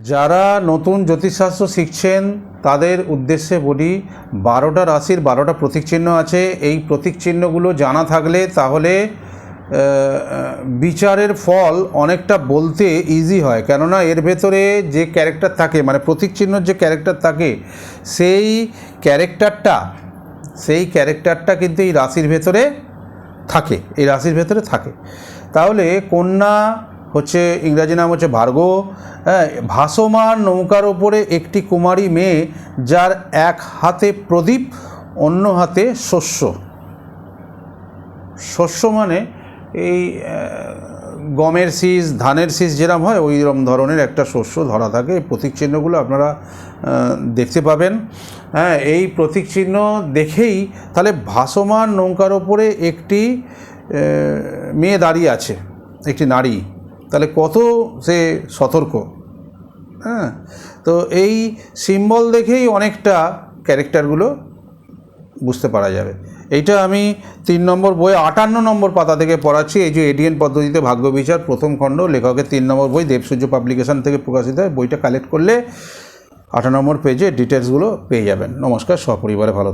যারা নতুন জ্যোতিষশাস্ত্র শিখছেন তাদের উদ্দেশ্যে বলি, 12টা রাশির 12টা প্রতীক চিহ্ন আছে। এই প্রতীক চিহ্নগুলো জানা থাকলে তাহলে বিচারের ফল অনেকটা বলতে ইজি হয়। কেননা এর ভেতরে যে ক্যারেক্টার থাকে, মানে প্রতীক চিহ্নর যে ক্যারেক্টার থাকে, সেই ক্যারেক্টারটা কিন্তু এই রাশির ভেতরে থাকে। তাহলে কন্যা হচ্ছে, ইংরাজি নাম হচ্ছে ভার্গ। হ্যাঁ, ভাসমান নৌকার ওপরে একটি কুমারী মেয়ে, যার এক হাতে প্রদীপ, অন্য হাতে শস্য মানে এই গমের শীষ, ধানের শীষ যেরকম হয় ওই রকম ধরনের একটা শস্য ধরা থাকে। এই প্রতীক চিহ্নগুলো আপনারা দেখতে পাবেন। হ্যাঁ, এই প্রতীক চিহ্ন দেখেই তাহলে ভাসমান নৌকার ওপরে একটি মেয়ে দাঁড়িয়ে আছে, একটি নারী, তাহলে কত সে সতর্ক। হ্যাঁ, তো এই সিম্বল দেখেই অনেকটা ক্যারেক্টারগুলো বুঝতে পারা যাবে। এইটা আমি 3 নম্বর বই 58 নম্বর পাতা থেকে পড়াচ্ছি। এই যে এডিএন পদ্ধতিতে ভাগ্য বিচার, প্রথম খণ্ড, লেখকের 3 নম্বর বই, দেবসূর্য পাবলিকেশন থেকে প্রকাশিত হয়। বইটা কালেক্ট করলে 58 নম্বর পেজে ডিটেলসগুলো পেয়ে যাবেন। নমস্কার, সপরিবারে ভালো থাকুন।